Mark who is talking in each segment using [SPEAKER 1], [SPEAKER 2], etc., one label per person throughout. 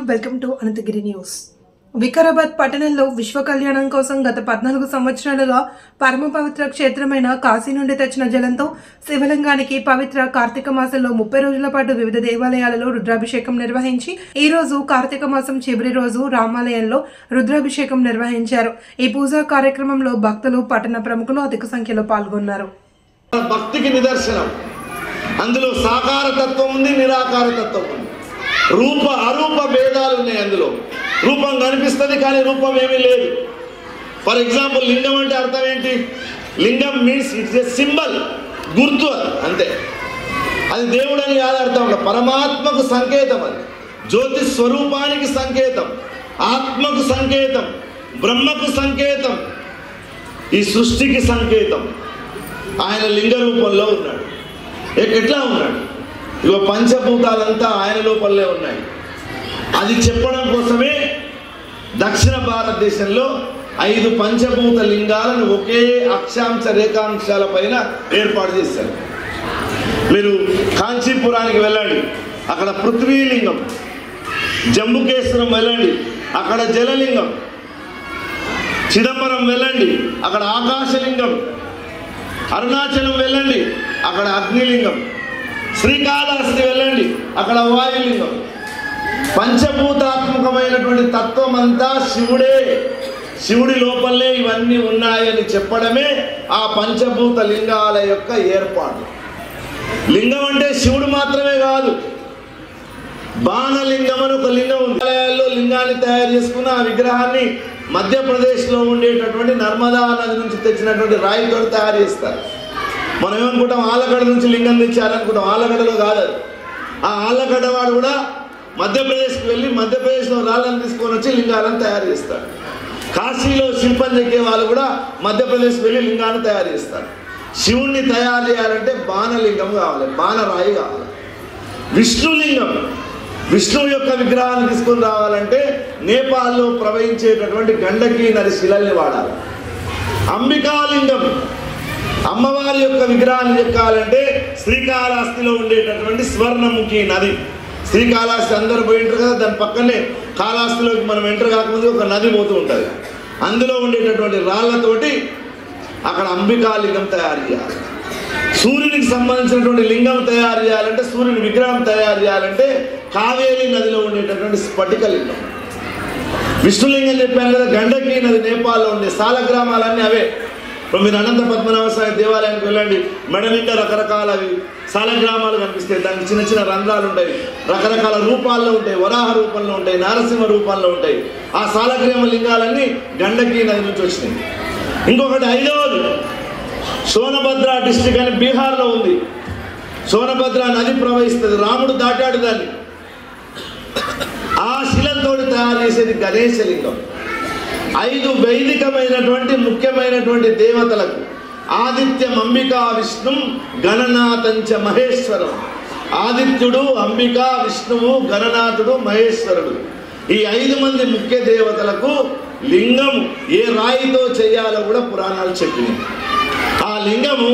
[SPEAKER 1] Welcome to Anantagiri news. Vikarabad పట్టణంలో విశ్వ కళ్యాణం కోసం గత 14 సంవత్సరాలుగా పరమ పవిత్ర క్షేత్రమైన కాశీ నుండి తెచ్చిన జలంతో శివలింగానికి పవిత్ర కార్తీక మాసంలో 30 రోజుల పాటు వివిధ దేవాలయాలలో రుద్రాభిషేకం నిర్వహించి ఈ రోజు కార్తీక మాసం చివరి రోజు రామాలయంలో రుద్రాభిషేకం నిర్వహించారు. ఈ పూజా కార్యక్రమంలో భక్తులు, పట్టణ ప్రముఖులు అధిక సంఖ్యలో పాల్గొన్నారు.
[SPEAKER 2] భక్తికి నిదర్శనం. అందులో సాకార తత్వం ఉంది, నిరాకార తత్వం ఉంది. రూప అరూప భేదాలు ఉన్నాయి. అందులో రూపం కనిపిస్తుంది కానీ రూపం ఏమీ లేదు. ఫర్ ఎగ్జాంపుల్, లింగం అంటే అర్థం ఏంటి? లింగం మీన్స్ ఇట్స్ ఎ సింబల్, గుర్తు, అంతే. అది దేవుడు అని కాదు అర్థం, పరమాత్మకు సంకేతం. అది జ్యోతి స్వరూపానికి సంకేతం, ఆత్మకు సంకేతం, బ్రహ్మకు సంకేతం, ఈ సృష్టికి సంకేతం. ఆయన లింగ రూపంలో ఉన్నాడు. ఎట్లా ఉన్నాడు? ఇగో పంచభూతాలంతా ఆయన లోపలే ఉన్నాయి. అది చెప్పడం కోసమే దక్షిణ భారతదేశంలో 5 పంచభూత లింగాలను ఒకే అక్షాంశ రేఖాంశాల పైన ఏర్పాటు చేశారు. మీరు కాంచీపురానికి వెళ్ళండి, అక్కడ పృథ్వీలింగం. జంబుకేశ్వరం వెళ్ళండి, అక్కడ జలలింగం. చిదంబరం వెళ్ళండి, అక్కడ ఆకాశలింగం. అరుణాచలం వెళ్ళండి, అక్కడ అగ్నిలింగం. శ్రీకాళహస్తి వెళ్ళండి, అక్కడ వాయులింగం. పంచభూతాత్మకమైనటువంటి తత్వం అంతా శివుడే. శివుడి లోపలే ఇవన్నీ ఉన్నాయని చెప్పడమే ఆ పంచభూత లింగాల యొక్క ఏర్పాటు. లింగం అంటే శివుడు మాత్రమే కాదు, బాణలింగం అని ఒక లింగం ఉంది. ఆలయాల్లో లింగాన్ని తయారు చేసుకున్న ఆ విగ్రహాన్ని మధ్యప్రదేశ్లో ఉండేటటువంటి నర్మదా నది నుంచి తెచ్చినటువంటి రాయితో తయారు చేస్తారు. మనం ఏమనుకుంటాం, ఆలగడ్డ నుంచి లింగం తెచ్చారనుకుంటాం. ఆలగడ్డలో కాదు. ఆ ఆలగడ్డ వాడు కూడా మధ్యప్రదేశ్కి వెళ్ళి మధ్యప్రదేశ్లో రాళ్ళని తీసుకొని వచ్చి లింగాలను తయారు చేస్తాడు. కాశీలో శిల్పం చెక్కే వాళ్ళు కూడా మధ్యప్రదేశ్కి వెళ్ళి లింగాన్ని తయారు చేస్తారు. శివుణ్ణి తయారు చేయాలంటే బాణలింగం కావాలి, బాణరాయి కావాలి. విష్ణులింగం, విష్ణువు యొక్క విగ్రహాన్ని తీసుకొని రావాలంటే నేపాల్లో ప్రవహించేటటువంటి గండకీ నది శిలల్ని వాడాలి. అంబికాలింగం, అమ్మవారి యొక్క విగ్రహాన్ని చెక్కాలంటే శ్రీకాళహస్తిలో ఉండేటటువంటి స్వర్ణముఖి నది. శ్రీకాళహస్తి అందరూ పోయి ఉంటారు కదా, దాని పక్కనే కాళహస్తిలోకి మనం ఎంటర్ కాకముందు ఒక నది పోతూ ఉంటుంది. అందులో ఉండేటటువంటి రాళ్లతోటి అక్కడ అంబికాలింగం తయారు చేయాలి. సూర్యునికి సంబంధించినటువంటి లింగం తయారు చేయాలంటే, సూర్యుని విగ్రహం తయారు చేయాలంటే కావేరీ నదిలో ఉండేటటువంటి స్ఫటికలింగం. విష్ణులింగం చెప్పాను కదా, గండకీ నది నేపాల్లో ఉండే సాలగ్రామాలన్నీ అవే. ఇప్పుడు మీరు అనంత పద్మనాభ స్వామి దేవాలయానికి వెళ్ళండి, మెడ నిండా రకరకాల సాలగ్రామాలు కనిపిస్తాయి. దానికి చిన్న చిన్న రంధ్రాలు ఉంటాయి, రకరకాల రూపాల్లో ఉంటాయి. వరాహ రూపంలో ఉంటాయి, నారసింహ రూపంలో ఉంటాయి. ఆ సాలగ్రామ లింగాలన్నీ గండకీ నది నుంచి వచ్చినాయి. ఇంకొకటి 5వది సోనభద్ర డిస్ట్రిక్ట్ అని బీహార్లో ఉంది. సోనభద్ర నది ప్రవహిస్తుంది, రాముడు దాటాడు దాన్ని. ఆ శిలతో తయారు చేసేది గణేశలింగం. 5 వైదికమైనటువంటి ముఖ్యమైనటువంటి దేవతలకు ఆదిత్యం, అంబికా, విష్ణు, గణనాథంచ మహేశ్వరం. ఆదిత్యుడు, అంబిక, విష్ణువు, గణనాథుడు, మహేశ్వరుడు. ఈ 5 మంది ముఖ్య దేవతలకు లింగం ఏ రాయితో చేయాలో కూడా పురాణాలు చెప్పినాయి. ఆ లింగము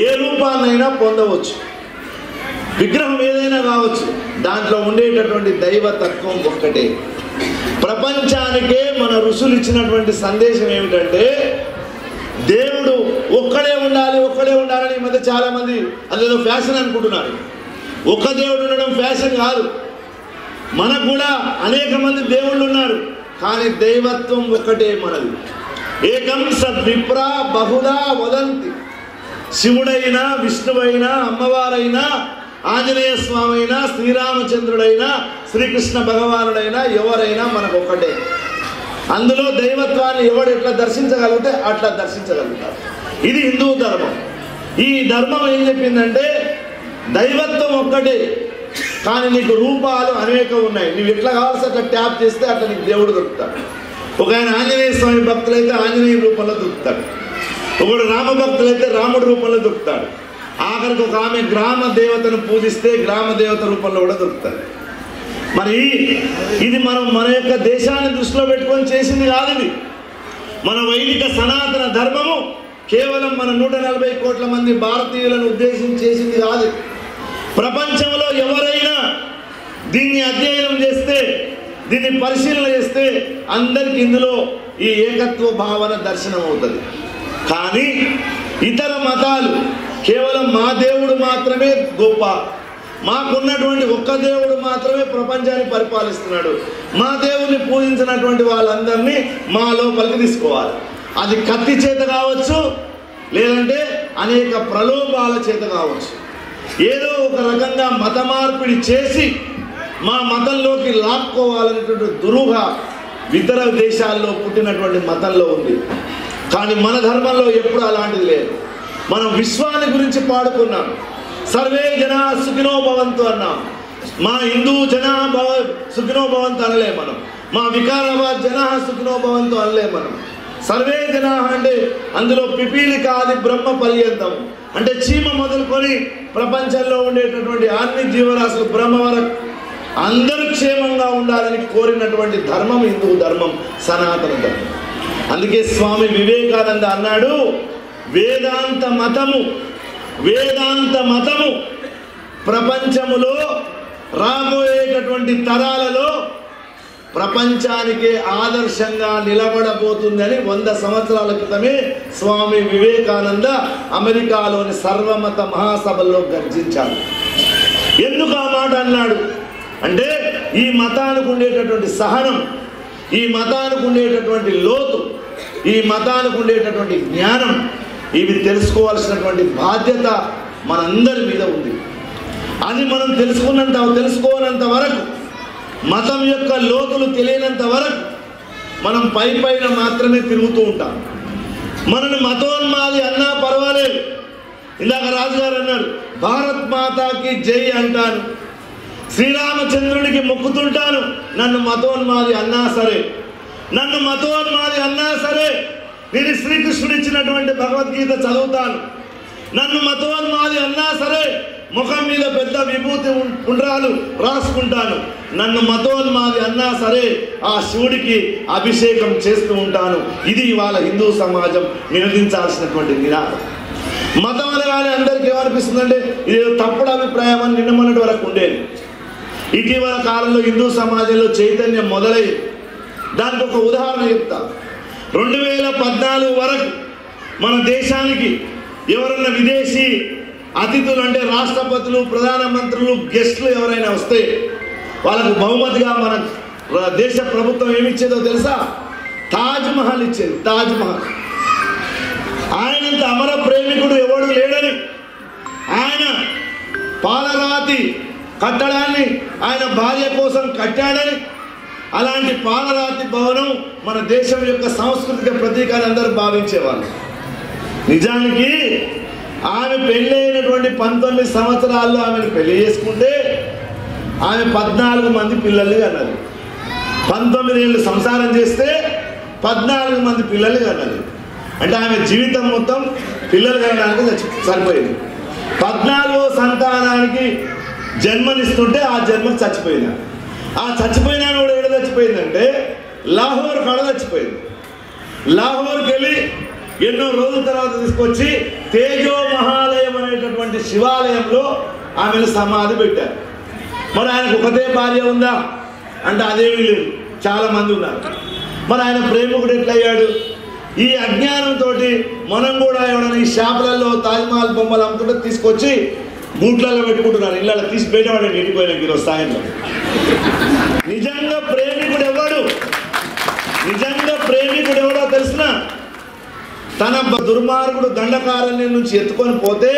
[SPEAKER 2] ఏ రూపాన్నైనా పొందవచ్చు, విగ్రహం ఏదైనా కావచ్చు. దాంట్లో ఉండేటటువంటి దైవతత్వం ఒక్కటే. ప్రపంచానికే మన ఋషులు ఇచ్చినటువంటి సందేశం ఏమిటంటే, దేవుడు ఒక్కడే ఉండాలి, ఒక్కడే ఉండాలని ఈ మధ్య చాలా మంది అదేదో ఫ్యాషన్ అనుకుంటున్నారు. ఒక్క దేవుడు ఉండడం ఫ్యాషన్ కాదు. మనకు కూడా అనేక మంది దేవుళ్ళు ఉన్నారు, కానీ దైవత్వం ఒక్కటే మనది. ఏకం సద్విప్రా బహుదా వదంతి. శివుడైనా, విష్ణువైనా, అమ్మవారైనా, ఆంజనేయ స్వామి అయినా, శ్రీరామచంద్రుడైనా, శ్రీకృష్ణ భగవానుడైనా, ఎవరైనా మనకు ఒక్కటే. అందులో దైవత్వాన్ని ఎవడు ఎట్లా దర్శించగలిగితే అట్లా దర్శించగలుగుతారు. ఇది హిందూ ధర్మం. ఈ ధర్మం ఏం చెప్పిందంటే, దైవత్వం ఒక్కటే, కానీ నీకు రూపాలు అనేకం ఉన్నాయి. నువ్వు ఎట్లా కావాల్సి అట్లా ట్యాప్ చేస్తే అట్లా నీకు దేవుడు దొరుకుతాడు. ఒక ఆయన ఆంజనేయ స్వామి భక్తులైతే ఆంజనేయ రూపంలో దొరుకుతాడు, ఒకడు రామ భక్తులైతే రాముడి రూపంలో దొరుకుతాడు. ఆఖరికి ఒక ఆమె గ్రామ దేవతను పూజిస్తే గ్రామ దేవత రూపంలో కూడా దొరుకుతుంది. మరి ఇది మనం మన యొక్క దేశాన్ని దృష్టిలో పెట్టుకొని చేసింది కాదు. ఇది మన వైదిక సనాతన ధర్మము కేవలం మన 140 కోట్ల మంది భారతీయులను ఉద్దేశించి చేసింది కాదు. ప్రపంచంలో ఎవరైనా దీన్ని అధ్యయనం చేస్తే దీన్ని పరిశీలన చేస్తే అందరికి ఇందులో ఈ ఏకత్వ భావన దర్శనం అవుతుంది. కానీ ఇతర మతాలు కేవలం మా దేవుడు మాత్రమే గొప్ప, మాకున్నటువంటి ఒక్క దేవుడు మాత్రమే ప్రపంచాన్ని పరిపాలిస్తున్నాడు, మా దేవుడిని పూజించినటువంటి వాళ్ళందరినీ మా లోపలికి తీసుకోవాలి. అది కత్తి చేత కావచ్చు, లేదంటే అనేక ప్రలోభాల చేత కావచ్చు. ఏదో ఒక రకంగా మత మార్పిడి చేసి మా మతంలోకి లాక్కోవాలనేటువంటి దురుహ ఇతర దేశాల్లో పుట్టినటువంటి మతంలో ఉంది. కానీ మన ధర్మంలో ఎప్పుడు అలాంటిది లేదు. మనం విశ్వాన్ని గురించి పాడుకున్నాం, సర్వే జనా సుఖినో భవంతు అన్నాం. మా హిందూ జనా సుఖినో భవంతు అనలే మనం, మా వికారాబాద్ జనా సుఖినో భవంతు అనలే మనం. సర్వే జనా అంటే అందులో పిపీలికాది బ్రహ్మ పర్యంతం, అంటే చీమ మొదలుకొని ప్రపంచంలో ఉండేటటువంటి అన్ని జీవరాశులు బ్రహ్మ వరకు అందరూ క్షేమంగా ఉండాలని కోరినటువంటి ధర్మం హిందూ ధర్మం, సనాతన ధర్మం. అందుకే స్వామి వివేకానంద అన్నాడు, వేదాంత మతము ప్రపంచములో రాబోయేటటువంటి తరాలలో ప్రపంచానికే ఆదర్శంగా నిలబడబోతుందని 100 సంవత్సరాల క్రితమే స్వామి వివేకానంద అమెరికాలోని సర్వమత మహాసభల్లో గర్జించాడు. ఎందుకు ఆ మాట అన్నాడు అంటే, ఈ మతానికి ఉండేటటువంటి సహనం, ఈ మతానికి ఉండేటటువంటి లోతు, ఈ మతానికి ఉండేటటువంటి జ్ఞానం, ఇవి తెలుసుకోవాల్సినటువంటి బాధ్యత మనందరి మీద ఉంది. అది మనం తెలుసుకోనంత వరకు, మతం యొక్క లోతులు తెలియనంత వరకు మనం పైన మాత్రమే తిరుగుతూ ఉంటాం. మనని మతోన్మాది అన్నా పర్వాలేదు. ఇందాక రాజుగారు అన్నారు, భారత్ మాతాకి జై అంటాను, శ్రీరామచంద్రుడికి మొక్కుతుంటాను, నన్ను మతోన్మాది అన్నా సరే, నేను శ్రీకృష్ణుడు ఇచ్చినటువంటి భగవద్గీత చదువుతాను, నన్ను మతోన్మాది అన్నా సరే ముఖం మీద పెద్ద విభూతి ఉండ్రాలు రాసుకుంటాను, నన్ను మతోన్మాది అన్నా సరే ఆ శివుడికి అభిషేకం చేస్తూ ఉంటాను. ఇది ఇవాళ హిందూ సమాజం నినదించాల్సినటువంటి నినాదం. మతం అనగానే అందరికీ ఏమనిపిస్తుందంటే ఇది తప్పుడు అభిప్రాయం అని నిన్న మొన్నటి వరకు ఉండేది. ఇటీవల కాలంలో హిందూ సమాజంలో చైతన్యం మొదలైంది. దానికి ఒక ఉదాహరణ చెప్తా. 2014 వరకు మన దేశానికి ఎవరన్నా విదేశీ అతిథులు అంటే రాష్ట్రపతులు, ప్రధానమంత్రులు, గెస్టులు ఎవరైనా వస్తే వాళ్ళకు బహుమతిగా మన దేశ ప్రభుత్వం ఏమిచ్చేదో తెలుసా? తాజ్మహల్ ఇచ్చేది. తాజ్మహల్. ఆయనంత అమర ప్రేమికుడు ఎవడు లేడని, ఆయన పాలరాతి కట్టడాన్ని ఆయన భార్య కోసం కట్టాడని, అలాంటి పాలరాతి భవనం మన దేశం యొక్క సాంస్కృతిక ప్రతీకాన్ని అందరూ భావించేవాళ్ళు. నిజానికి ఆమె పెళ్ళి అయినటువంటి 19 సంవత్సరాల్లో ఆమెను పెళ్లి చేసుకుంటే ఆమె 14 మంది పిల్లల్ని కన్నది. 19 ఏళ్ళు సంసారం చేస్తే 14 మంది పిల్లల్ని కన్నది. అంటే ఆమె జీవితం మొత్తం పిల్లలు కనడానికి సరిపోయింది. 14వ సంతానానికి జన్మనిస్తుంటే ఆ జన్మకు చచ్చిపోయింది. ఆ చచ్చిపోయినా కూడా ఏడ చచ్చిపోయిందంటే లాహోర్ కాడ చచ్చిపోయింది. లాహోర్కి వెళ్ళి ఎన్నో రోజుల తర్వాత తీసుకొచ్చి తేజో మహాలయం అనేటటువంటి శివాలయంలో ఆమెను సమాధి పెట్టారు. మరి ఆయనకు ఒకటే భార్య ఉందా అంటే అదేమీ లేదు, చాలా మంది ఉన్నారు. మరి ఆయన ప్రేమికుడు ఎట్లయ్యాడు? ఈ అజ్ఞానంతో మనం కూడా ఎవరైనా ఈ షాపులలో తాజ్మహల్ బొమ్మలు అమ్ముతుంటే తీసుకొచ్చి బూట్లలో పెట్టుకుంటున్నారు, ఇళ్ళలో తీసి పెట్టేవాడు ఎండిపోయిన ఈరోజు సాయంత్రం. నిజంగా ప్రేమికుడు ఎవడో తెలిసిన తన దుర్మార్గుడు దండకారణ్యం నుంచి ఎత్తుకొని పోతే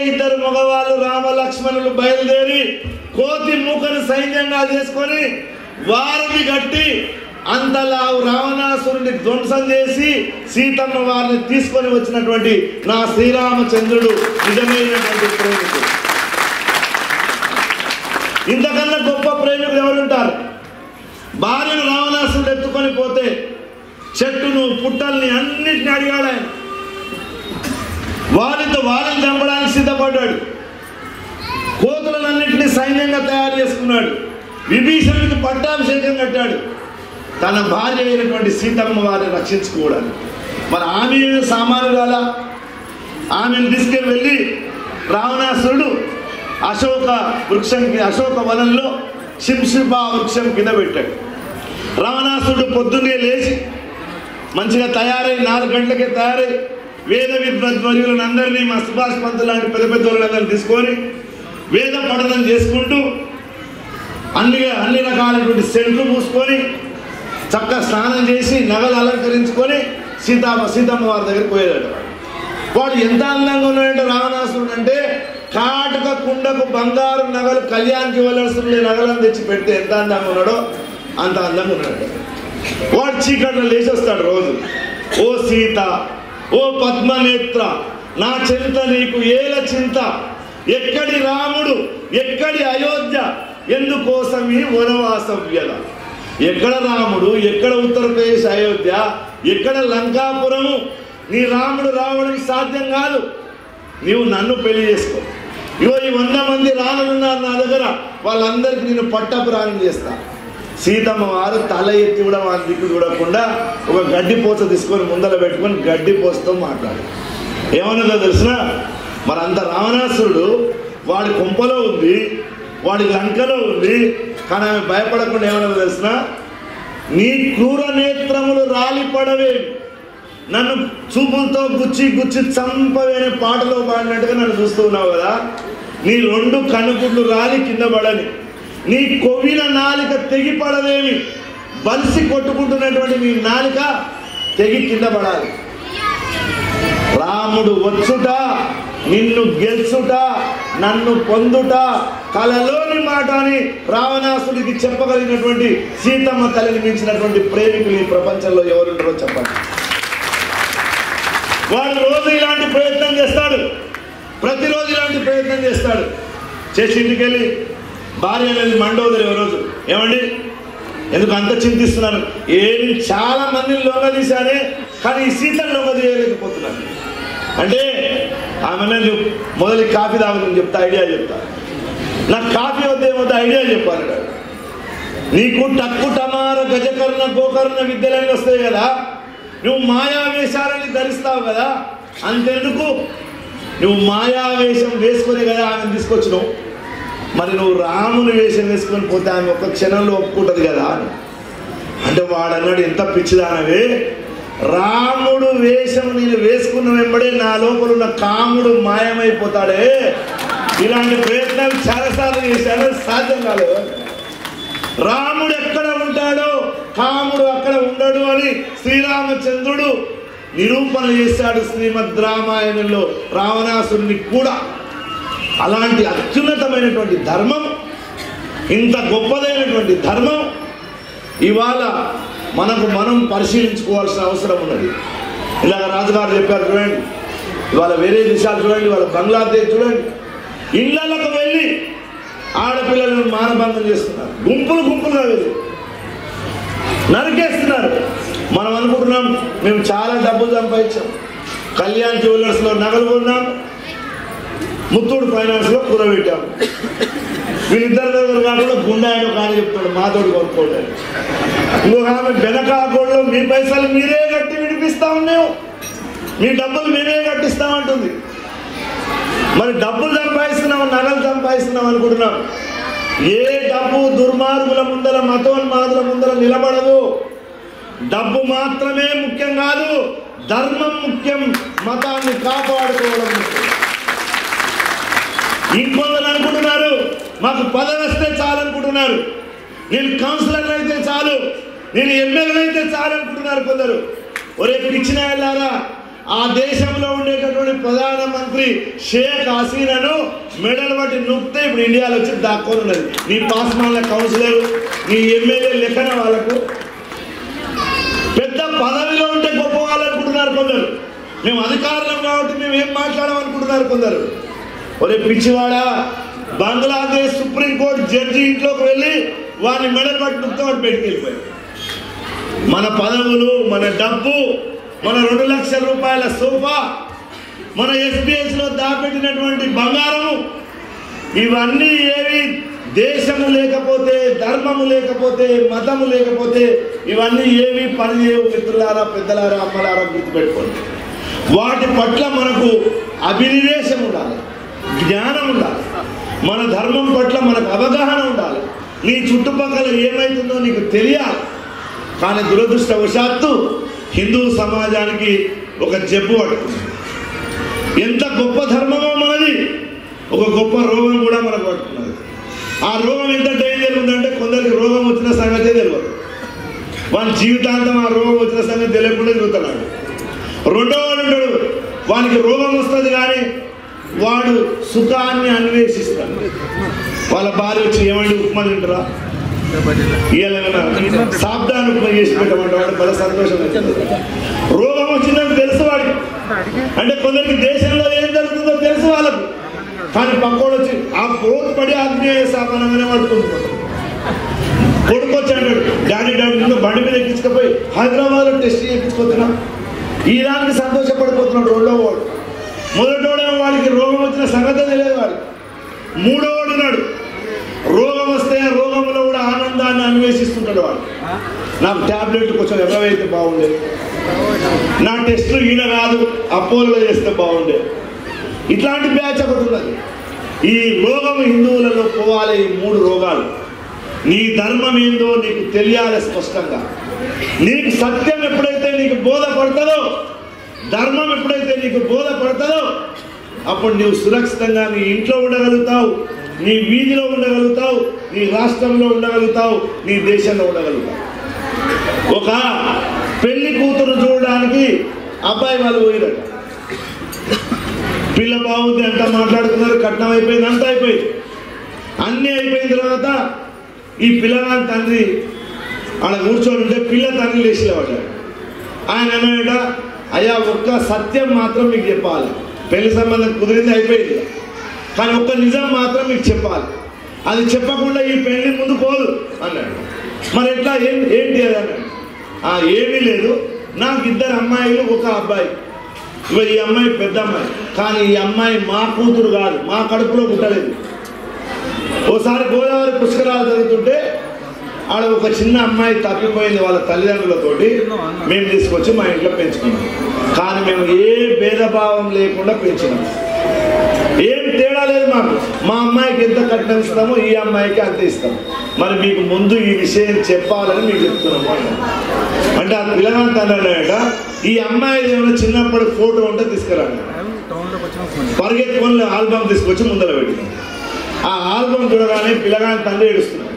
[SPEAKER 2] ఇద్దరు మగవాళ్ళు రామ లక్ష్మణులు బయలుదేరి కోతి మూకను సైన్యంగా చేసుకొని వారిని గట్టి అంతలా రావణాసురుని ధ్వంసం చేసి సీతమ్మ వారిని తీసుకొని వచ్చినటువంటి నా శ్రీరామచంద్రుడు నిజమైనటువంటి ప్రేమికుడు. ఇంతకన్నా గొప్ప ప్రేమికుడు ఎవరుంటారు? భార్యను రావణాసురుడు ఎత్తుకొని పోతే చెట్టును పుట్టల్ని అన్నిటిని అడిగాడు ఆయన. వారిని చంపడానికి సిద్ధపడ్డాడు. కోతులన్నింటినీ సైన్యంగా తయారు చేసుకున్నాడు. విభీషణుడికి పట్టాభిషేకం కట్టాడు తన భార్య అయినటువంటి సీతమ్మ వారిని రక్షించుకోవడానికి. మరి ఆమె సామాన్యురాలా? ఆమెను తీసుకెళ్ళి వెళ్ళి రావణాసురుడు అశోక వనంలో శింశిపా వృక్షం కింద పెట్టాడు. రావణాసుడు పొద్దున్నే లేచి మంచిగా తయారై 4 గంటలకే తయారై వేద విద్వద్వర్యులను అందరినీ మా సుభాష్ పంతులు లాంటి పెద్ద పెద్ద వాళ్ళందరినీ తీసుకొని వేద పఠనం చేసుకుంటూ అన్ని రకాలైనటువంటి సెంట్లు మూసుకొని చక్కగా స్నానం చేసి నగలు అలంకరించుకొని సీతమ్మ వారి దగ్గరికి పోయేదట. వాడు ఎంత అందంగా ఉన్నాడంటే రావణాసురుడు అంటే కాటుక కుండకు బంగారు నగలు కళ్యాణ్కి వెళ్ళాల్సిన నగలను తెచ్చి పెడితే ఎంత అందంగా ఉన్నాడో అంత అందంగా ఉన్నాడు. వాడు చీకట్లో లేచి వస్తాడు రోజు. ఓ సీత, ఓ పద్మనేత్ర, నా చింత నీకు ఏల చింత, ఎక్కడి రాముడు, ఎక్కడి అయోధ్య, ఎందుకోసం ఈ వనవాస వ్యధ. ఎక్కడ రాముడు, ఎక్కడ ఉత్తరప్రదేశ్ అయోధ్య, ఎక్కడ లంకాపురము, నీ రాముడు రావడం సాధ్యం కాదు. నీవు నన్ను పెళ్లి చేసుకో. ఇగో ఈ 100 మంది రానున్నారు నా దగ్గర, వాళ్ళందరికీ నేను పట్టపురాణం చేస్తా. సీతమ్మ వారు తల ఎత్తి కూడా వాళ్ళ దిక్కు చూడకుండా ఒక గడ్డి పోస తీసుకొని ముందర పెట్టుకొని గడ్డి పోసతో మాట్లాడు. ఏమన్నదో తెలిసిన, మరంత రావణాసురుడు వాడి కుంపలో ఉంది, వాడి లంకలో ఉంది, కానీ ఆమె భయపడకుండా ఏమన్నదో తెలిసిన, నీ క్రూర నేత్రములు రాలిపడవే, నన్ను చూపులతో గుచ్చి గుచ్చి చంపవే అనే పాటలో పాడినట్టుగా నన్ను చూస్తూ ఉన్నావు కదా, నీ 2 కనుగుడ్లు రాలి కింద పడని, నీ కొవ్విన నాలిక తెగి పడదేమి, బలిసి కొట్టుకుంటున్నటువంటి నీ నాలిక తెగి కింద పడాలి. రాముడు వచ్చుట, నిన్ను గెలుచుట, నన్ను పొందుట కలలోని మాట అని రావణాసుడికి చెప్పగలిగినటువంటి సీతమ్మ తల్లిని మించినటువంటి ప్రేమికులు ఈ ప్రపంచంలో ఎవరుంటారో చెప్పండి. వాడు రోజు ఇలాంటి ప్రయత్నం చేస్తాడు, ప్రతిరోజు ఇలాంటి ప్రయత్నం చేస్తాడు. చేసి ఇంటికెళ్ళి భార్య అనేది మండోదరి రోజు, ఏమండి ఎందుకు అంత చింతిస్తున్నారు, ఏమి చాలా మందిని లొంగ తీశానే కానీ ఈ సీతను లొంగ తీయలేకపోతున్నాను అంటే ఆమె మొదలు కాఫీ తాగుతుంది చెప్తా, ఐడియా చెప్తా. నాకు కాఫీ వద్ద ఐడియా చెప్పాలి. నీకు టక్కు టమార గజకర్ణ గోకర్ణ విద్యలన్నీ వస్తాయి కదా, నువ్వు మాయావేశాలని ధరిస్తావు కదా, అంతెందుకు నువ్వు మాయావేషం వేసుకునే కదా ఆమెను తీసుకొచ్చినావు, మరి నువ్వు రాముని వేషం వేసుకొని పోతే ఆమె ఒక్క క్షణంలో ఒప్పుకుంటుంది కదా అని అంటే వాడు అన్నాడు, ఎంత పిచ్చిదానవే, రాముడు వేషం నేను వేసుకున్న వెంబడే నా లోపల ఉన్న కాముడు మాయమైపోతాడే. ఇలాంటి ప్రయత్నాలు చాలాసార్లు చేశాను, సాధ్యం కాలేదు. రాముడు ఎక్కడ ఉంటాడో కాముడు అక్కడ ఉండడు అని శ్రీరామచంద్రుడు నిరూపణ చేశాడు శ్రీమద్ రామాయణంలో రావణాసురుని కూడా. అలాంటి అత్యున్నతమైనటువంటి ధర్మం, ఇంత గొప్పదైనటువంటి ధర్మం ఇవాళ మనం పరిశీలించుకోవాల్సిన అవసరం ఉన్నది. ఇలాగ రాజుగారు చెప్పారు చూడండి, ఇవాళ వేరే దేశాలు చూడండి, ఇవాళ బంగ్లాదేశ్ చూడండి, ఇళ్లకు వెళ్ళి ఆడపిల్లలను మానభంగం చేస్తున్నారు, గుంపులుగా వెళ్ళి నరికేస్తున్నారు. మనం అనుకుంటున్నాం మేము చాలా డబ్బులు సంపాదించాం, కళ్యాణ్ జ్యువెలర్స్లో నగలు కొన్నాం, ముత్తూడు ఫైనాన్స్లో కూరబెట్టాం. వీళ్ళిద్దరి దగ్గర కాకుండా గుండాయన కానీ చెప్తాడు మాతోడు కొనుక్కోవడానికి. ఇంకొక ఆమె బెనకాకోడలో మీ పైసలు మీరే కట్టి విడిపిస్తాం, మేము మీ డబ్బులు మేమే కట్టిస్తామంటుంది. మరి డబ్బులు సంపాదిస్తున్నాం, నగలు సంపాదిస్తున్నాం అనుకుంటున్నాం. ఏ డబ్బు దుర్మార్గుల ముందర, మతోన్మాదుల ముందర నిలబడదు. డబ్బు మాత్రమే ముఖ్యం కాదు, ధర్మం ముఖ్యం, మతాన్ని కాపాడుకోవడం ముఖ్యం. ఇంకొందరు అనుకుంటున్నారు మాకు పదవి వస్తే చాలు అనుకుంటున్నారు, నేను కౌన్సిలర్ అయితే చాలు, నేను ఎమ్మెల్యే అయితే చాలు అనుకుంటున్నారు కొందరు. ఒరే పిచ్చిన వెళ్ళారా, ఆ దేశంలో ఉండేటటువంటి ప్రధానమంత్రి షేక్ హసీనాను మెడల్ బట్టి నొక్కితే ఇప్పుడు ఇండియాలో వచ్చి దాక్కొని ఉన్నది. నీ పాస్మాన్ల కౌన్సిలర్, నీ ఎమ్మెల్యే లెక్కన వాళ్ళకు పెద్ద పదవిలో ఉంటే గొప్ప వాళ్ళు అనుకుంటున్నారు కొందరు. మేము అధికారులం కాబట్టి మేము ఏం మాట్లాడమనుకుంటున్నారు కొందరు. ఒరే పిచ్చివాడా, బంగ్లాదేశ్ సుప్రీంకోర్టు జడ్జి ఇంట్లోకి వెళ్ళి వాడిని మెడల్ బట్టి నొక్కితే వాడు పెట్టుకెళ్ళిపోయాడు. మన పదవులు, మన డబ్బు, మన 2 లక్షల రూపాయల సోఫా, మన ఎస్బీఎస్లో దాపెట్టినటువంటి బంగారము, ఇవన్నీ ఏవి దేశము లేకపోతే, ధర్మము లేకపోతే, మతము లేకపోతే ఇవన్నీ ఏవి పనిచేయవు. మిత్రులారా, పెద్దలారా, అమ్మలారా గుర్తుపెట్టుకోండి. వాటి పట్ల మనకు అభినివేశం ఉండాలి, జ్ఞానం ఉండాలి, మన ధర్మం పట్ల మనకు అవగాహన ఉండాలి, నీ చుట్టుపక్కల ఏమవుతుందో నీకు తెలియాలి. కానీ దురదృష్టవశాత్తు హిందూ సమాజానికి ఒక జబ్బు పడుతుంది. ఎంత గొప్ప ధర్మమో మనది, ఒక గొప్ప రోగం కూడా మనకు పడుతున్నది. ఆ రోగం ఎంత డేంజర్ ఉందంటే కొందరికి రోగం వచ్చిన సంగతే తెలియదు. వాని జీవితాంతం ఆ రోగం వచ్చిన సంగతి తెలియకుండా తిరుగుతున్నాడు. రెండో వాడు ఉంటాడు, వానికి రోగం వస్తుంది కానీ వాడు సుఖాన్ని అన్వేషిస్తాడు. వాళ్ళ భార్య వచ్చి ఏమండి ఉప్మా తింటారా, ఇవాళ సాబ్దాన్ని ఉప్మా చేసి పెట్టమంటే వాడు బల సంతోషం అవుతుంది. రోగం వచ్చిందని తెలుసు వాడికి. అంటే కొందరికి దేశంలో ఏం జరుగుతుందో తెలుసు వాళ్ళకు, కానీ పక్కోడు వచ్చి ఆ పడి ఆత్మీయ సామానంగానే పడుకుంటున్నాడు. కొడుకు వచ్చి అంటాడు, డాడీ నిన్ను బండి మీద ఎక్కించుకపోయి హైదరాబాద్లో టెస్ట్ చేయించుకోతున్నా. ఈ దానికి సంతోషపడిపోతున్నాడు రెండో వాడు. మొదటోడేమో వాడికి రోగం వచ్చిన సంగతి తెలియదు వాడికి. మూడోవాడు ఉన్నాడు, రోగం వస్తే రోగంలో కూడా ఆనందాన్ని అన్వేషిస్తుంటాడు వాడు. నాకు ట్యాబ్లెట్ కొంచెం ఎవరైతే బాగుండేది, నా టెస్టులు ఈయన కాదు అపోలో చేస్తే బాగుండేది. ఇట్లాంటి బ్యాచ్ ఒకటి ఉన్నది. ఈ రోగం హిందువులలో పోవాలి. ఈ 3 రోగాలు. నీ ధర్మం ఏందో నీకు తెలియాలి స్పష్టంగా. నీకు సత్యం ఎప్పుడైతే నీకు బోధపడుతుందో, ధర్మం ఎప్పుడైతే నీకు బోధపడుతుందో, అప్పుడు నీవు సురక్షితంగా నీ ఇంట్లో ఉండగలుగుతావు, నీ వీధిలో ఉండగలుగుతావు, నీ రాష్ట్రంలో ఉండగలుగుతావు, నీ దేశంలో ఉండగలుగుతావు. ఒక పెళ్లి కూతురు చూడడానికి అబ్బాయి వాళ్ళు పోయినట్టు, పిల్ల బాగుంది అంతా మాట్లాడుకున్నారు, కట్నం అయిపోయింది, అంతా అయిపోయింది. అన్నీ అయిపోయిన తర్వాత ఈ పిల్లగాని తండ్రి ఆడ కూర్చొని ఉంటే పిల్ల తండ్రి లేచిలేవాడు. ఆయన అన్నాడట, అయ్యా ఒక్క సత్యం మాత్రం మీకు చెప్పాలి, పెళ్లి సంబంధం కుదిరింది అయిపోయింది, కానీ ఒక్క నిజం మాత్రం మీకు చెప్పాలి, అది చెప్పకుండా ఈ పెళ్లి ముందు పోదు అన్నాడు. మరి ఎట్లా ఏంటి అది అన్నాడు. ఏమీ లేదు, నాకు 2 అమ్మాయిలు 1 అబ్బాయి. ఈ అమ్మాయి పెద్ద అమ్మాయి, కానీ ఈ అమ్మాయి మా కూతురు కాదు, మా కడుపులో పుట్టలేదు. ఓసారి గోదావరి పుష్కరాలు జరుగుతుంటే ఆడ ఒక చిన్న అమ్మాయి తప్పిపోయింది వాళ్ళ తల్లిదండ్రులతోటి. మేము తీసుకొచ్చి మా ఇంట్లో పెంచుకున్నాం. కానీ మేము ఏ భేదభావం లేకుండా పెంచినాం, ఏం తేడా లేదు మాకు. మా అమ్మాయికి ఎంత కట్నం ఇస్తామో ఈ అమ్మాయికి అంత ఇస్తాం. మరి మీకు ముందు ఈ విషయం చెప్పాలని మీకు చెప్తున్నాము అంటే ఆ పిల్లగాని తండ్రి ఈ అమ్మాయి ఏమైనా చిన్నప్పటి ఫోటో ఉంటే తీసుకురాండి, పరిగెత్తుకొని ఆల్బమ్ తీసుకొచ్చి ముందర పెట్టినాం. ఆ ఆల్బమ్ చూడగానే పిల్లగాని తండ్రి ఏడుస్తున్నాడు.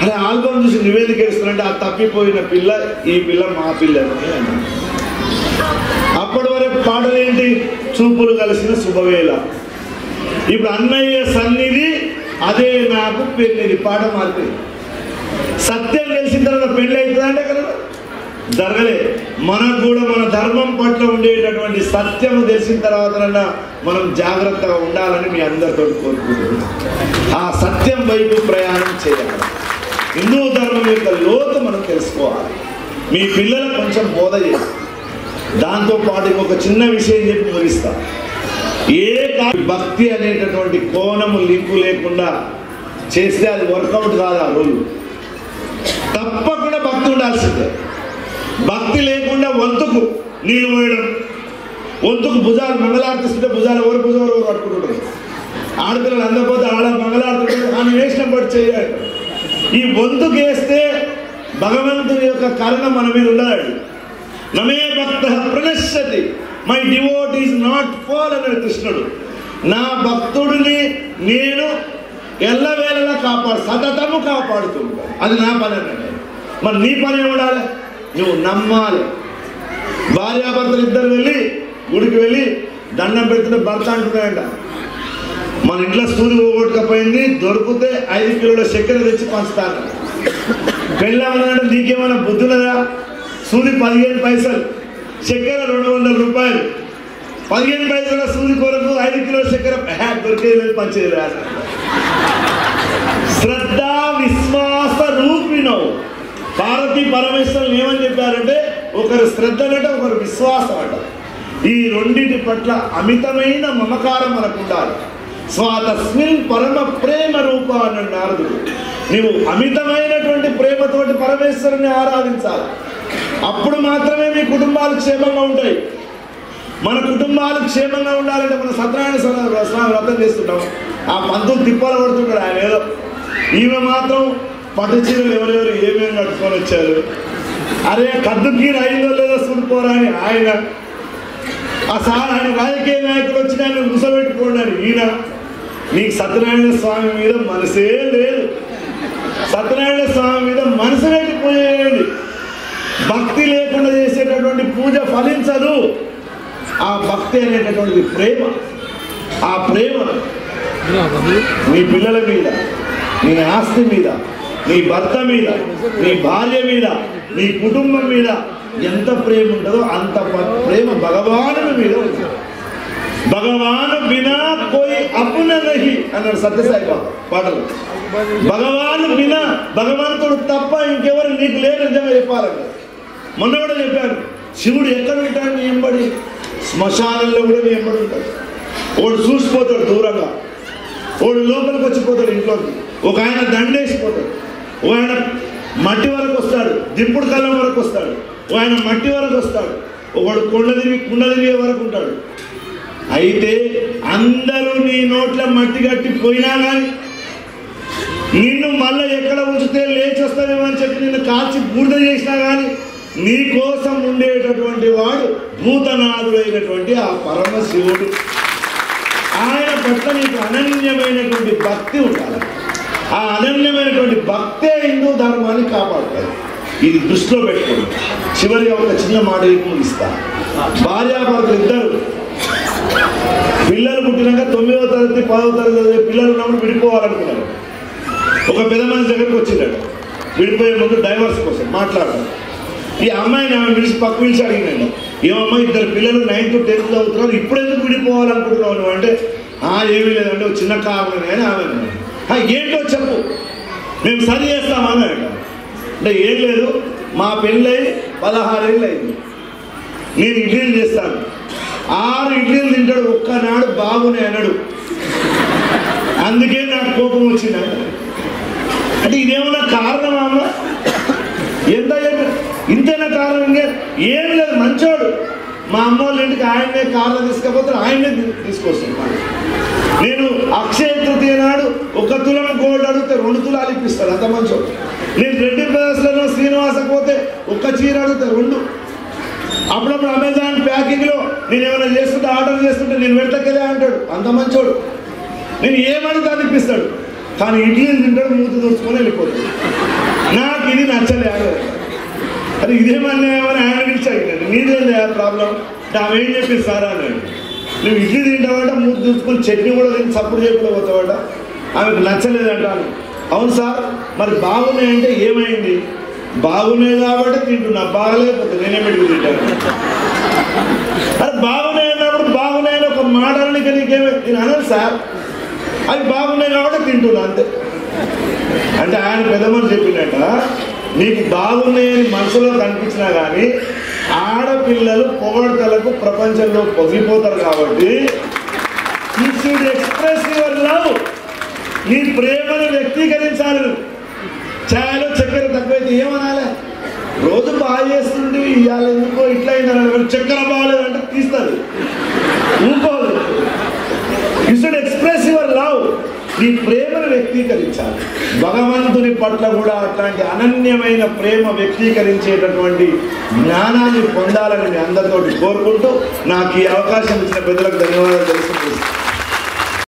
[SPEAKER 2] అరే ఆల్బమ్ చూసి నువ్వేందుకు ఏడుస్తున్నాంటే ఆ తప్పిపోయిన పిల్ల ఈ పిల్ల మా పిల్ల. అప్పటి వరకు పాటలు ఏంటి, చూపులు కలిసిన శుభవేళ. ఇప్పుడు అన్నయ్య సన్నిధి అదే నాకు పెళ్ళిది, పాట మారిపోయింది. సత్యం తెలిసిన తర్వాత పెళ్ళి అవుతుందంటే కదా జరగలే. మనకు కూడా మన ధర్మం పట్ల ఉండేటటువంటి సత్యం తెలిసిన తర్వాత మనం జాగ్రత్తగా ఉండాలని మీ అందరితో కోరుకుంటున్నాం. ఆ సత్యం వైపు ప్రయాణం చేయాలి. హిందూ ధర్మం యొక్క లోతు మనం తెలుసుకోవాలి. మీ పిల్లలకు కొంచెం బోధ చేయాలి. దాంతోపాటు ఇంకొక చిన్న విషయం చెప్పి ముగిస్తా. భక్తి అనేటటువంటి కోణము లింకు లేకుండా చేస్తే అది వర్కౌట్ కాదు. ఆ రోజు తప్పకుండా భక్తి ఉండాల్సిందే. భక్తి లేకుండా వంతుకు నీళ్ళు పోయడం, వంతుకు భుజాలు మంగళార్తిస్తుంటే భుజాలు ఎవరు పట్టుకుంటుంటారు. ఆడపిల్లలు అందకపోతే ఆడ మంగళార్తుంటారు, ఆమె వేసినప్పుడు చేయాలి. ఈ వంతుకు వేస్తే భగవంతుని యొక్క కరుణ మన మీద ఉండదు. నమే భక్త ప్రణశ్యతి, my devotee is not fall అన్నాడు కృష్ణుడు. నా భక్తుడిని నేను ఎల్లవేళలా సతతము కాపాడుతుంటా, అది నా పని అన్నాడు. మరి నీ పని ఏముండాలి, నువ్వు నమ్మాలి. భార్యాభర్తలు 2 వెళ్ళి గుడికి వెళ్ళి దండం పెడుతుంటే భర్త అంటున్నాయంట, మన ఇంట్లో సూది పోగొట్టుకపోయింది, దొరికితే 5 కిలోల చక్కెర తెచ్చి పంచుతాను. పెళ్ళామన్నాడు, నీకేమైనా బుద్ధున్నదా, సూది 15 పైసలు, చక్కెర 200 రూపాయలు, 15 పైసల సూది కొరకు 5 కిలోల చక్కెర దొరికేది పంచేది. శ్రద్ధ విశ్వాస రూపిణో. పార్వతీ పరమేశ్వరులు ఏమని చెప్పారంటే, ఒకరు శ్రద్ధ అట, ఒకరు విశ్వాసం అట. ఈ రెండింటి పట్ల అమితమైన మమకారం మనకు ఉండాలి. స్వాతస్మిన్ పరమ ప్రేమ రూప అన్నాడు నారదుడు. నీవు అమితమైనటువంటి ప్రేమతోటి పరమేశ్వరుని ఆరాధించాలి. అప్పుడు మాత్రమే మీ కుటుంబాలు క్షేమంగా ఉంటాయి. మన కుటుంబాలు క్షేమంగా ఉండాలంటే మనం సత్యనారాయణ స్వామి వ్రతం చేస్తుంటాం. ఆ పంతులు తిప్పాలు పడుతుంటాడు, ఆయన ఏదో ఈమె మాత్రం పట్టు చీరలు ఎవరెవరు ఏమేమి కట్టుకొని వచ్చారు. అరే కద్దుకి రైల్లో లేదా చూడిపోరా అని ఆయన, ఆ సార్ ఆయన రాజకీయ నాయకులు వచ్చి ఆయన గుసబెట్టుకోండి ఈయన. నీకు సత్యనారాయణ స్వామి మీద మనసే లేదు. సత్యనారాయణ స్వామి మీద మనసు పెట్టిపోయేయండి. భక్తి లేకుండా చేసేటటువంటి పూజ ఫలించదు. ఆ భక్తి అనేటటువంటిది ప్రేమ. ఆ ప్రేమ నీ పిల్లల మీద, నీ ఆస్తి మీద, నీ భర్త మీద, నీ భార్య మీద, నీ కుటుంబం మీద ఎంత ప్రేమ ఉంటుందో అంత ప్రేమ భగవాను మీద ఉంటుంది. భగవాన్ బినా కోయి అపున నహి అన్నాడు సత్యసాయి బాబా పాటలు. భగవాన్ బినా, భగవంతుడు తప్ప ఇంకెవరు నీకు లేరు. నిజంగా చెప్పాలంటే మొన్న కూడా చెప్పాను, శివుడు ఎక్కడ ఉంటాడు నీ ఎంబడి? శ్మశానంలో కూడా నీ ఎంబడి ఉంటాడు. వాడు చూసిపోతాడు దూరంగా, వాడు లోపలికి వచ్చిపోతాడు ఇంట్లోకి. ఒక ఆయన దండేసిపోతాడు, ఒక ఆయన మట్టి వరకు వస్తాడు, దిప్పుడు కళ్ళం వరకు వస్తాడు, ఒక ఆయన మట్టి వరకు వస్తాడు, ఒకడు కుండ తిరిగే వరకు ఉంటాడు. అయితే అందరూ నీ నోట్ల మట్టి కట్టి పోయినా కానీ నిన్ను మళ్ళీ ఎక్కడ ఉంచితే లేచి వస్తావేమో అని చెప్పి నిన్ను కాల్చి బూడిద చేసినా కానీ నీ కోసం ఉండేటటువంటి వాడు భూతనాథుడైనటువంటి ఆ పరమశివుడు. ఆయన పట్ల నీకు అనన్యమైనటువంటి భక్తి ఉండాలి. ఆ అనన్యమైనటువంటి భక్తే హిందూ ధర్మాన్ని కాపాడుతుంది. ఇది దృష్టిలో పెట్టుకోండి. చివరిగా ఒక చిన్న మాట ముగిస్తా. భార్యాభర్తలు ఇద్దరు పిల్లలు పుట్టినాక 9వ తరగతి 10వ తరగతి పిల్లలు ఉన్నప్పుడు విడిపోవాలనుకున్నారు. ఒక పెద్ద మనిషి దగ్గరికి వచ్చిందట. విడిపోయే ముందు డైవర్స్ కోసం మాట్లాడారు. ఈ అమ్మాయిని ఆమె పిలిచి పక్క పిలిచి అడిగినాడు, ఏమమ్మా ఇద్దరు పిల్లలు 9th 10th చదువుతున్నారు, ఇప్పుడు ఎందుకు విడిపోవాలనుకుంటున్నావు నువ్వు అంటే, ఏమీ లేదంటే ఒక చిన్న కారణం అని ఆమె. ఏంటో చెప్పు, మేము సరి చేస్తామని అంటే ఏం లేదు, మా పెళ్ళై 16 ఏళ్ళు అయింది, నేను ఇడ్లీలు చేస్తాను, 6 ఇడ్లీలు తింటాడు, ఒక్కనాడు బాగునే అన్నాడు, అందుకే నాకు కోపం వచ్చింది అంటే ఇదేమన్నా కారణమా అమ్మ? ఎంత ఇంతైనా కారణం ఏం లేదు, మంచోడు. మా అమ్మ వాళ్ళ ఇంటికి ఆయన్నే కార్లో తీసుకపోతే ఆయన్నే తీసుకొస్తాను. నేను అక్షయ తృతీయ నాడు 1 తులం గోల్డ్ అడిగితే 2 తులాలు ఇప్పిస్తాను, అంత మంచోడు. నేను రెడ్డి బ్రదర్స్లో శ్రీనివాసకు పోతే 1 చీర అడిగితే 2. అప్పుడప్పుడు అమెజాన్ ప్యాకింగ్లో నేను ఏమైనా చేస్తుంటే ఆర్డర్ చేస్తుంటే నేను వెంటకెళ్ళే అంటాడు, అంత మంచోడు. నేను ఏమడితే అది ఇప్పిస్తాడు. కానీ ఇడ్లీలు తింటాడు, మూత దూచుకొని వెళ్ళిపోతాడు. నాకు ఇది నచ్చలేదు. అది ఇదేమన్నా ఏమైనా ఆయన పిలిచాడు, నీదేంది ప్రాబ్లం ఆమె ఏం చెప్పింది సారా అన్నాడు. నువ్వు ఇడ్లీ తింటావాట, మూత దూచుకొని చట్నీ కూడా తిని సప్పుడు చేయకుండా పోతావాట, ఆమెకు నచ్చలేదంటాను. అవును సార్, మరి బాగున్నాయంటే ఏమైంది? బాగున్నాయి కాబట్టి తింటున్నా, బాగలేకపోతే నేనేమిటి తింటాను. అది బాగున్నాయి అన్నప్పుడు బాగున్నాయని ఒక మాటలని నీకేమే నేను అనను సార్, అవి బాగున్నాయి కాబట్టి తింటున్నా అంతే. అంటే ఆయన పెద్ద మనిషి చెప్పినట్ట, నీకు బాగున్నాయని మనసులో కనిపించినా కానీ ఆడపిల్లలు పొగడతలకు ప్రపంచంలో పొగిపోతారు కాబట్టి you should express your love. నీ ప్రేమను వ్యక్తీకరించాలి. ఛాయలో చక్కెర తక్కువైతే ఏమనాలి? రోజు బాగా చేస్తుంటే ఇవాళ ఎందుకో ఇట్లా అయిందని చక్కెర బాగాలేదంటే తీస్తుంది, ఊరుకోదు. You should express your love. నీ ప్రేమను వ్యక్తీకరించాలి. భగవంతుని పట్ల కూడా అట్లాంటి అనన్యమైన ప్రేమ వ్యక్తీకరించేటటువంటి జ్ఞానాన్ని పొందాలని మీ అందరితోటి కోరుకుంటూ నాకు ఈ అవకాశం ఇచ్చిన పెద్దలకు ధన్యవాదాలు తెలుసు.